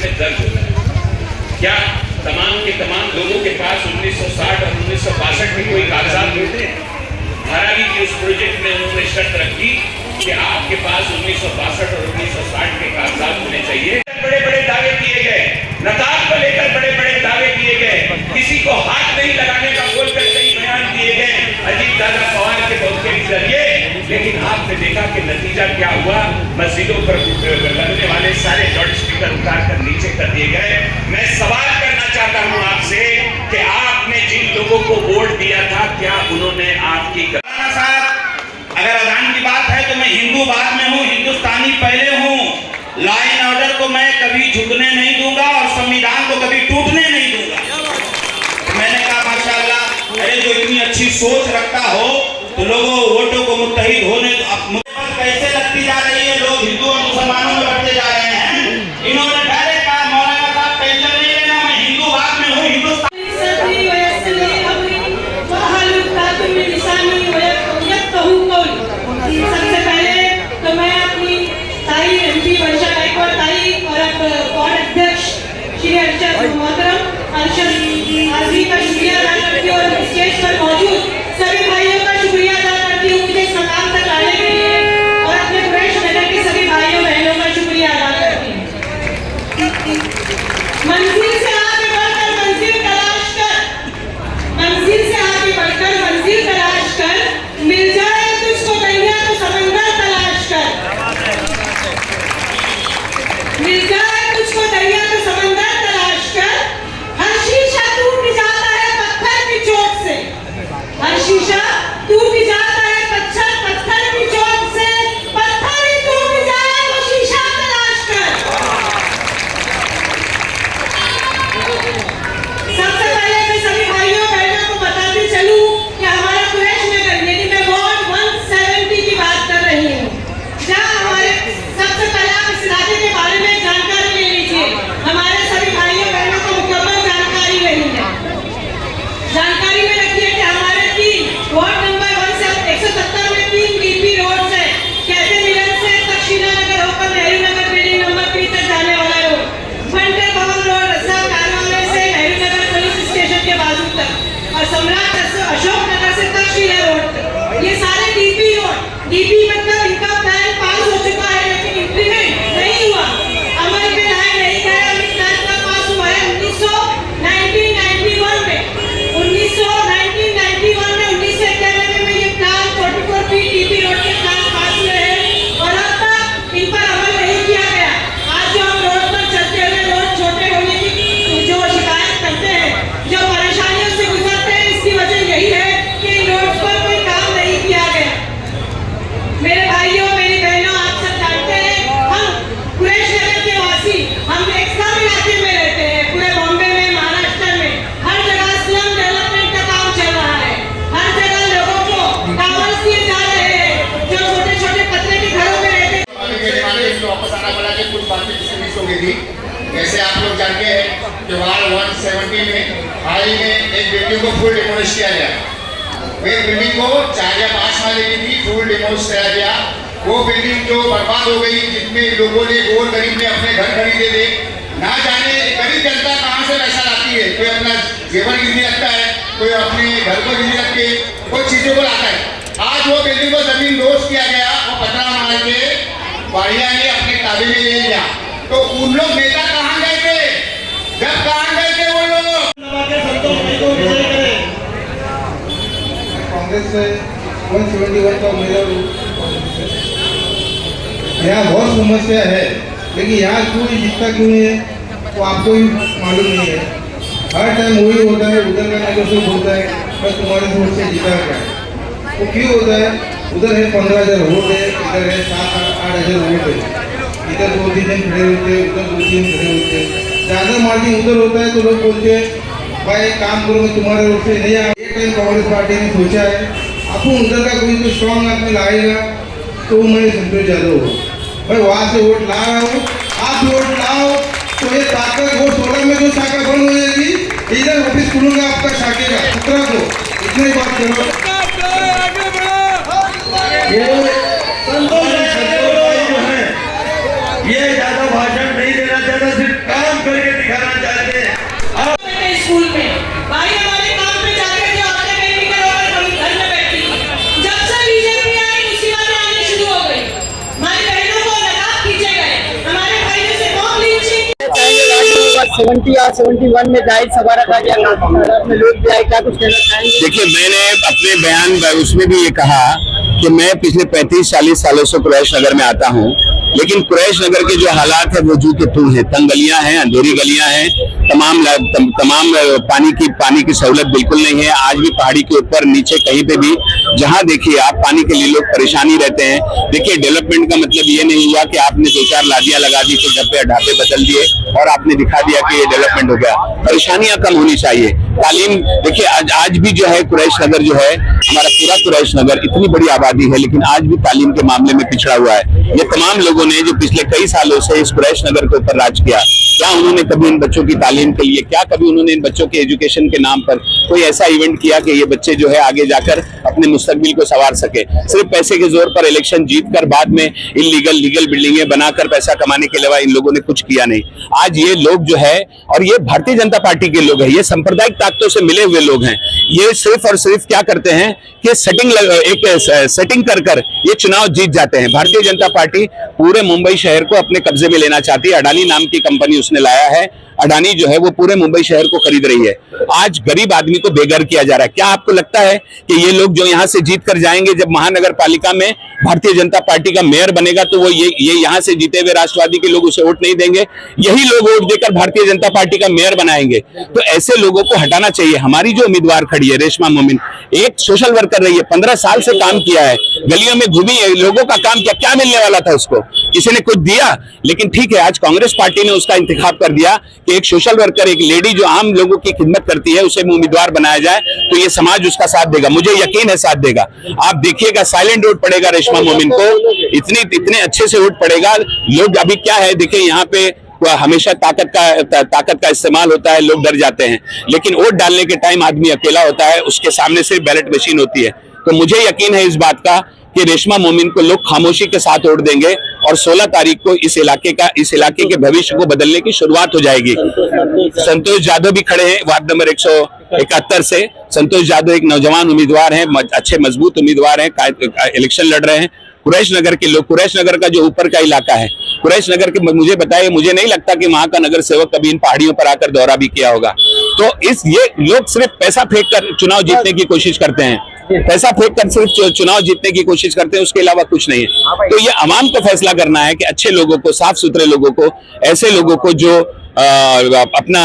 में दर्ज होता है। क्या तमाम के तमाम लोगों के पास 1960 और 1962 के कोई कागजात होते हैं? धारावी की उस प्रोजेक्ट में उन्होंने शर्त रखी कि आपके पास 1962 और 1960 के कागजात होने चाहिए। बड़े बड़े दावे किए गए, नकाब को लेकर बड़े बड़े दावे किए गए, किसी को हाथ नहीं लगाने का बोलकर कई बयान दिए गए अजीत दादा पवार के के जरिए। लेकिन आपने देखा कि नतीजा क्या हुआ? मस्जिदों पर लगने वाले सारे लाउड स्पीकर उतार कर नीचे कर दिए गए। मैं सवाल करना चाहता हूं आपसे कि आपने जिन लोगों को वोट दिया था, क्या उन्होंने आपकी अगर अजान की बात है तो मैं हिंदू बाद में हूँ, हिंदुस्तानी पहले हूँ। लॉ एंड ऑर्डर को मैं कभी झुकने नहीं दूंगा और संविधान को कभी टूटने नहीं दूंगा। मैंने कहा माशाअल्लाह, अरे जो इतनी अच्छी सोच रखता हो तो लोगों वोटों को मुत्तहिद होने कैसे लगती जा रही है। लोग हिंदू और मुसलमानों में बढ़ते जा रहे हैं। इन्होंने डायरेक्ट कहा मौलाना साहब टेंशन नहीं लेना, मैं हिंदू बाद में हूँ, हिंदुस्तान। सबसे पहले तो मैं अपनी ताई एमपी वर्षा गायकवाड़ ताई और अब बोर्ड अध्यक्ष श्री अर्शद मोहतरम अर्शद आज़मी का शुक्रिया अदा करती हूँ और स्टेज पर मौजूद सभी भाइयों का शुक्रिया अदा करती हूँ मुझे इस मकाम तक लाने के लिए, और अपने कुरैश नगर के सभी भाइयों बहनों का शुक्रिया अदा करती हूँ। मंजिल से आगे बढ़कर मंजिल तलाश कर, मंजिल से आगे बढ़कर मंजिल तलाश कर, मिल जाए तुझको दरिया तो समंदर तलाश कर, मिल जाए तुझको दरिया तो समंदर तलाश कर। हर शीशा टूट जाता है पत्थर की चोट से, हर शीशा टूट जाता है पत्थर की चोट से, पत्थर ही टूट जाए तो शीशा तलाश कर। सबसे पहले मैं सभी भाइयों बहनों को बताते चलूं कि हमारा कुरैश नगर, लेकिन मैं वार्ड 170 की बात कर रही हूँ, जहाँ हमारे सबसे पहले आप इस इलाके के बारे में जानकारी ले लीजिए। हमारे सभी भाइयों बहनों को मुकम्मल जानकारी नहीं है। जानकारी में रखिए कि हमारे 3 वार्ड नंबर 170 में 3 डीपी रोड है। कैफे मिलन से दक्षिणा नगर होकर नेहरू नगर बिल्डिंग नंबर 3 तक जाने वाला रोड, बंटर भवन रोड रस्सा कार्यालय से नेहरू नगर पुलिस स्टेशन के बाजू तक, और सम्राट अशोक नगर से तक्षशिला रोड तक, ये सारे डीपी रोड। डीपी मतलब इनका प्लान पास हो चुका है लेकिन इंप्लीमेंट नहीं हुआ, अमल में लाया नहीं गया। अभी प्लान का पास हुआ है 1991 में, 1991 में ये प्लान 44 फीट डीपी रोड के प्लान पास हुए हैं और अब तक इन पर अमल नहीं किया गया। आज जो हम रोड पर चलते हुए रोड छोटे होने की जो शिकायत करते हैं, जो परेशानियों से गुजरते हैं, इसकी वजह यही है कि इन रोड पर कोई काम नहीं किया गया। मेरे भाइयों मेरी बहनों, आप सब जानते हैं हम कुरैश नगर के वासी, हम एक स्लम इलाके में रहते हैं। पूरे बॉम्बे में, महाराष्ट्र में हर जगह स्लम डेवलपमेंट का काम चल रहा है। हर जगह लोगों को टावर्स दिए जा रहे हैं जो छोटे छोटे पतले के घरों में रहते हैं। वापस आना पड़ा कि कुछ बातें मिस हो गई थी। जैसे आप लोग जानते हैं कि वार्ड 170 में हाल ही में एक बिल्डिंग को फुल डिमोलिश किया गया। एक बिल्डिंग को 4 या 5 माले की थी, फुल डिमोलिश किया गया। वो बिल्डिंग जो बर्बाद हो गई, जितने लोगों ने गोर गरीब ने अपने घर खरीदे थे, ना जाने गरीब जनता कहाँ से पैसा लाती है। कोई अपना जेवर गिरवी रखता है, कोई अपने घर को गिरवी रख के कोई चीजों को लाता है। आज वो बिल्डिंग को जमीन दोष किया गया, वो पतरा मार के वाड़िया ने अपने काबे में ले लिया। तो उन लोग नेता कहाँ गए थे? जब कहाँ गए थे वो लोग? कांग्रेस से 171 का उम्मीदवार यहाँ बहुत समस्या है, लेकिन यहाँ क्यों जीतता क्यों है वो आपको ही मालूम नहीं है। हर टाइम वही होता है, उधर का नेगोशिएट होता है, बस तुम्हारे वोट से जीता क्या। वो क्यों होता है? उधर है 15,000 वोट है, इधर है 7-8 हज़ार वोट है। इधर 2-3 दिन खड़े होते हैं, उधर 2-3 दिन खड़े होते हैं। ज़्यादा मार्जिन उधर होता है तो लोग बोलते हैं भाई एक काम करो, मैं तुम्हारे वोट से नहीं आया। एक टाइम कांग्रेस पार्टी ने सोचा है आपको उधर का कोई तो स्ट्रॉन्ग आदमी लाएगा तो मैं संतोष यादव हो भाई वहाँ से वोट ला रहा हूँ, आप वोट लाओ तो ये ताकत वो 16 में जो शाखा बंद हो जाएगी, इधर ऑफिस खुलूंगा आपका शाखे का 17 को। इतनी बात करो। ये ज्यादा भाषण नहीं देना चाहता, सिर्फ काम 70 या 71 में जाहिर सभा रखा गया, में लोग भी आए, क्या कुछ कहना चाहेंगे? देखिए, मैंने अपने बयान उसमें भी ये कहा कि मैं पिछले 35-40 सालों से कुरैश नगर में आता हूँ, लेकिन कुरैश नगर के जो हालात है वो जू के तू हैं। तंग गलियां हैं, अंधेरी गलियां हैं, तमाम पानी की सहूलत बिल्कुल नहीं है। आज भी पहाड़ी के ऊपर नीचे कहीं पे भी जहां देखिए आप पानी के लिए लोग परेशानी रहते हैं। देखिए, डेवलपमेंट का मतलब ये नहीं हुआ कि आपने 2-4 लादियां लगा दी, तो डब्बे ढाबे बदल दिए और आपने दिखा दिया कि ये डेवलपमेंट हो गया। परेशानियां कम होनी चाहिए। तालीम, देखिए आज भी जो है कुरैश नगर जो है, हमारा पूरा कुरैश नगर इतनी बड़ी आबादी है, लेकिन आज भी तालीम के मामले में पिछड़ा हुआ है। ये तमाम लोगों ने जो पिछले कई सालों से इस कुरैश नगर के ऊपर राज किया, क्या उन्होंने कभी इन बच्चों की तालीम के लिए, क्या कभी उन्होंने इन बच्चों के एजुकेशन के नाम पर कोई ऐसा इवेंट किया कि ये बच्चे जो है आगे जाकर अपने मुस्तकबिल को संवार सके? सिर्फ पैसे के जोर पर इलेक्शन जीतकर बाद में लीगल बिल्डिंगें बनाकर पैसा कमाने के अलावा इन लोगों ने कुछ किया नहीं। आज ये लोग जो है, और ये भारतीय जनता पार्टी के लोग हैं, ये सांप्रदायिक ताकतों से मिले हुए लोग हैं। ये सिर्फ और सिर्फ क्या करते हैं कि सेटिंग कर ये चुनाव जीत जाते हैं। भारतीय जनता पार्टी पूरे मुंबई शहर को अपने कब्जे में लेना चाहती है। अडानी नाम की कंपनी उसने लाया है। अडानी जो है वो पूरे मुंबई शहर को खरीद रही है। आज गरीब आदमी को बेघर किया जा रहा है। क्या आपको लगता है कि ये लोग जो यहाँ से जीत कर जाएंगे, जब महानगर पालिका में भारतीय जनता पार्टी का मेयर बनेगा, तो वो ये यहाँ से जीते हुए राष्ट्रवादी के लोग उसे वोट नहीं देंगे? यही लोग वोट देकर भारतीय जनता पार्टी का मेयर बनाएंगे। तो ऐसे लोगों को हटाना चाहिए। हमारी जो उम्मीदवार खड़ी है रेशमा मोमिन, एक सोशल वर्कर रही है, 15 साल से काम किया है, गलियों में घूमी है, लोगों का काम किया। क्या मिलने वाला था उसको? किसी ने कुछ दिया? लेकिन ठीक है, आज कांग्रेस पार्टी ने उसका इंतखाब कर दिया कि एक सोशल वर्कर, एक लेडी जो आम लोगों की खिदमत करती है, उसे उम्मीदवार बनाया जाए, तो ये समाज उसका साथ देगा। मुझे यकीन है साथ देगा। आप देखिएगा, साइलेंट वोट पड़ेगा रेशमा मोमिन को, इतने अच्छे से वोट पड़ेगा। लोग अभी क्या है, देखिए यहाँ पे हमेशा ताकत का इस्तेमाल होता है, लोग डर जाते हैं, लेकिन वोट डालने के टाइम आदमी अकेला होता है, उसके सामने सिर्फ बैलेट मशीन होती है। तो मुझे यकीन है इस बात का कि रेशमा मोमिन को लोग खामोशी के साथ वोट देंगे और 16 तारीख को इस इलाके के भविष्य को बदलने की शुरुआत हो जाएगी। संतोष जाधव भी खड़े हैं वार्ड नंबर 171 से। संतोष जाधव एक नौजवान उम्मीदवार हैं, अच्छे मजबूत उम्मीदवार हैं, इलेक्शन लड़ रहे हैं। कुरैश नगर के लोग, कुरैश नगर का जो ऊपर का इलाका है, कुरैश नगर के, मुझे बताइए, मुझे नहीं लगता कि वहां का नगर सेवक कभी इन पहाड़ियों पर आकर दौरा भी किया होगा। तो ये लोग सिर्फ पैसा फेंक कर चुनाव जीतने की कोशिश करते हैं, पैसा फेंक कर सिर्फ चुनाव जीतने की कोशिश करते हैं, उसके अलावा कुछ नहीं है। तो ये अवाम को फैसला करना है कि अच्छे लोगों को, साफ सुथरे लोगों को, ऐसे लोगों को जो अपना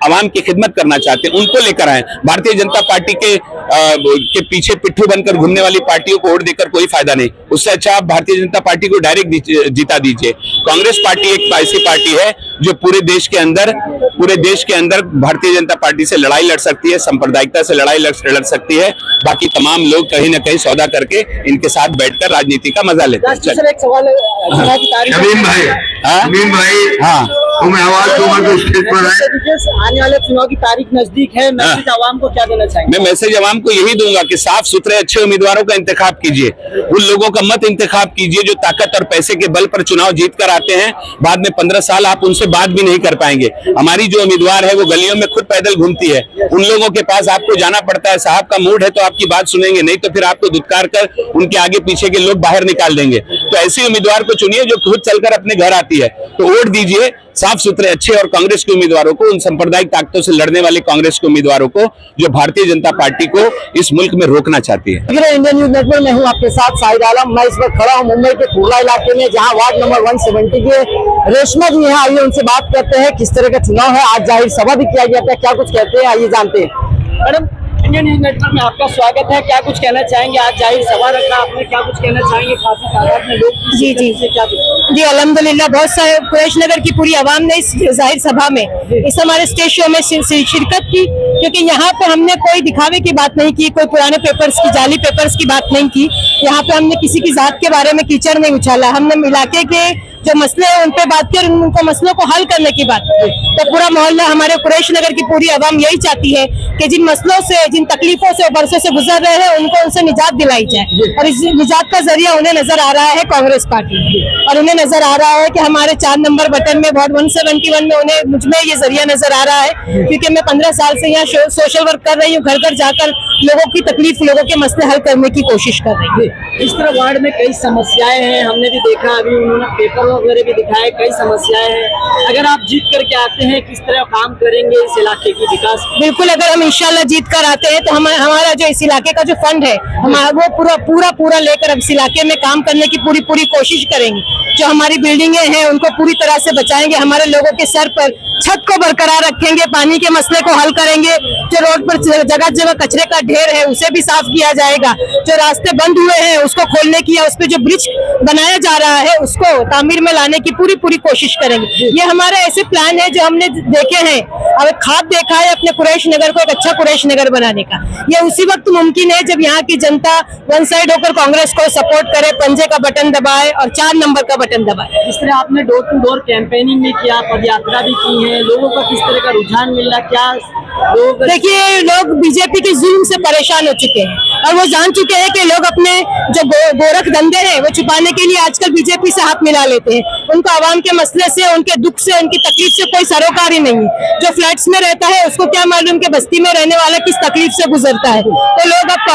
अवाम की खिदमत करना चाहते हैं, उनको लेकर आए। भारतीय जनता पार्टी के पीछे पिट्ठू बनकर घूमने वाली पार्टियों को वोट देकर कोई फायदा नहीं। उससे अच्छा आप भारतीय जनता पार्टी को डायरेक्ट जीता दीजिए। कांग्रेस पार्टी एक ऐसी पार्टी है जो पूरे देश के अंदर भारतीय जनता पार्टी से लड़ाई लड़ सकती है, सांप्रदायिकता से लड़ाई लड़ सकती है। बाकी तमाम लोग कहीं ना कहीं सौदा करके इनके साथ बैठकर राजनीति का मजा लेते हैं। एक सवाल मैं आवाज दूंगा तो स्टेज पर आने वाले चुनाव की तारीख नजदीक है, मैसेज आवाम को क्या देना चाहेंगे? मैं मैसेज आवाम को यही दूंगा कि साफ सुथरे अच्छे उम्मीदवारों का इंतखाब कीजिए। उन लोगों का मत इंतखाब कीजिए जो ताकत और पैसे के बल पर चुनाव जीत कर आते हैं, बाद में 15 साल आप उनसे बात भी नहीं कर पाएंगे। हमारी जो उम्मीदवार है वो गलियों में खुद पैदल घूमती है, उन लोगों के पास आपको जाना पड़ता है। साहब का मूड है तो आपकी बात सुनेंगे, नहीं तो फिर आपको धुतकार कर उनके आगे पीछे के लोग बाहर निकाल देंगे। तो ऐसे उम्मीदवार को चुनिए जो खुद चलकर अपने घर आती है। तो वोट दीजिए साफ सुथरे अच्छे और कांग्रेस के उम्मीदवारों को, उन सांप्रदायिक ताकतों से लड़ने वाले कांग्रेस के उम्मीदवारों को जो भारतीय जनता पार्टी को इस मुल्क में रोकना चाहती है। इंडियन न्यूज नेटवर्क में हूँ आपके साथ शाहिद आलम। मैं इस वक्त खड़ा हूँ मुंबई के कुर्ला इलाके में, जहाँ वार्ड नंबर 170 के रेशमा जी यहाँ आइए उनसे बात करते हैं किस तरह का चुनाव है। आज जाहिर सभा भी किया गया था, क्या कुछ कहते हैं आइए जानते हैं। मैडम, इंडियन न्यूज नेटवर्क में आपका स्वागत है, क्या कुछ कहना चाहेंगे? आज जाहिर सभा रखा आपने, क्या कुछ कहना चाहेंगे? काफी तादाद में लोग जी अल्हम्दुलिल्लाह बहुत सारे कुरैश नगर की पूरी आवाम ने इस जाहिर सभा में, इस हमारे स्टेज शो में शिरकत की, क्योंकि यहाँ पे हमने कोई दिखावे की बात नहीं की, कोई पुराने पेपर्स की, जाली पेपर्स की बात नहीं की। यहाँ पे हमने किसी की जात के बारे में कीचड़ नहीं उछाला। हमने इलाके के जो मसले हैं उन पे बात की और उनको मसलों को हल करने की बात की। तो पूरा मोहल्ला, हमारे कुरैश नगर की पूरी आवाम यही चाहती है कि जिन मसलों से, जिन तकलीफों से, बरसों से गुजर रहे हैं, उनको उनसे निजात दिलाई जाए। और इस निजात का जरिया उन्हें नजर आ रहा है कांग्रेस पार्टी, और उन्हें नजर आ रहा है कि हमारे 4 नंबर बटन में वार्ड 171 में उन्हें, मुझमें ये जरिया नजर आ रहा है, क्योंकि मैं 15 साल से यहाँ सोशल वर्क कर रही हूँ। घर घर जाकर लोगों की तकलीफ, लोगों के मसले हल करने की कोशिश कर रही है। इस तरह वार्ड में कई समस्याएं हैं, हमने भी देखा, अभी उन्होंने पेपर वगैरह भी दिखाए, कई समस्याएं हैं। अगर आप जीत करके आते हैं, किस तरह काम करेंगे इस इलाके की विकास? बिल्कुल, अगर हम इंशाल्लाह जीत कर आते हैं तो हमारा जो इस इलाके का जो फंड है हमारा वो पूरा लेकर अब इस इलाके में काम करने की पूरी कोशिश करेंगे। जो हमारी बिल्डिंगें हैं उनको पूरी तरह से बचाएंगे, हमारे लोगों के सर पर छत को बरकरार रखेंगे, पानी के मसले को हल करेंगे, जो रोड पर जगह जगह कचरे का ढेर है उसे भी साफ किया जाएगा, जो रास्ते बंद हुए हैं उसको खोलने की या उस पर जो ब्रिज बनाया जा रहा है उसको तामीर में लाने की पूरी कोशिश करेंगे। ये हमारे ऐसे प्लान है जो हमने देखे हैं। अब खाद देखा है अपने कुरैश नगर को एक अच्छा कुरैश नगर बनाने का। ये उसी वक्त मुमकिन है जब यहाँ की जनता वन साइड होकर कांग्रेस को सपोर्ट करे, पंजे का बटन दबाए और 4 नंबर का बटन दबाए। इस तरह आपने डोर टू डोर कैंपेनिंग भी किया, पदयात्रा भी की है, लोगों का किस तरह का रुझान मिल रहा, क्या लोग? देखिए, लोग बीजेपी के जुल्म से परेशान हो चुके हैं और वो जान चुके हैं कि लोग अपने जो गोरख धंधे हैं वो छुपाने के लिए आजकल बीजेपी से हाथ मिला लेते हैं। उनको आवाम के मसले से, उनके दुख से, उनकी तकलीफ से कोई सरोकार ही नहीं है। जो फ्लैट्स में रहता है उसको क्या मालूम कि बस्ती में रहने वाला किस तकलीफ से गुजरता है। तो लोग अब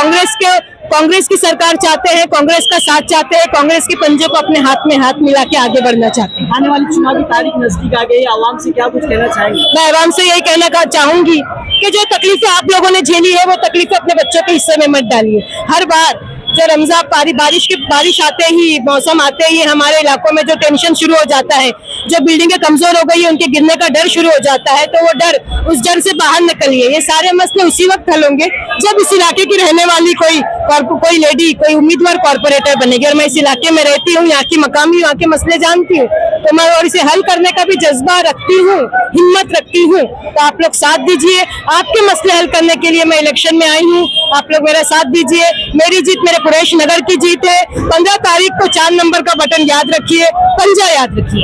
कांग्रेस की सरकार चाहते हैं, कांग्रेस का साथ चाहते हैं, कांग्रेस के पंजे को अपने हाथ में हाथ मिला के आगे बढ़ना चाहते हैं। आने वाली चुनावी तारीख नजदीक आ गई, आवाम से क्या कुछ कहना चाहेंगे? मैं आवाम से यही कहना चाहूंगी कि जो तकलीफें आप लोगों ने झेली है वो तकलीफें अपने बच्चों के हिस्से में मत डालिए। हर बार जो रमजान बारिश आते ही, मौसम आते ही हमारे इलाकों में जो टेंशन शुरू हो जाता है, जो बिल्डिंगें कमजोर हो गई है उनके गिरने का डर शुरू हो जाता है, तो वो डर, उस डर से बाहर निकलिए। ये सारे मसले उसी वक्त हल होंगे जब इस इलाके की रहने वाली कोई लेडी, कोई उम्मीदवार कॉर्पोरेटर बनेगी। और मैं इस इलाके में रहती हूँ, यहाँ की मकामी, यहाँ के मसले जानती हूँ, तो मैं और इसे हल करने का भी जज्बा रखती हूँ, हिम्मत रखती हूँ। तो आप लोग साथ दीजिए, आपके मसले हल करने के लिए मैं इलेक्शन में आई हूँ, आप लोग मेरा साथ दीजिए। मेरी जीत मेरे कुरैश नगर की जीत है। 15 तारीख को 4 नंबर का बटन याद रखिए, पंजा याद रखिए।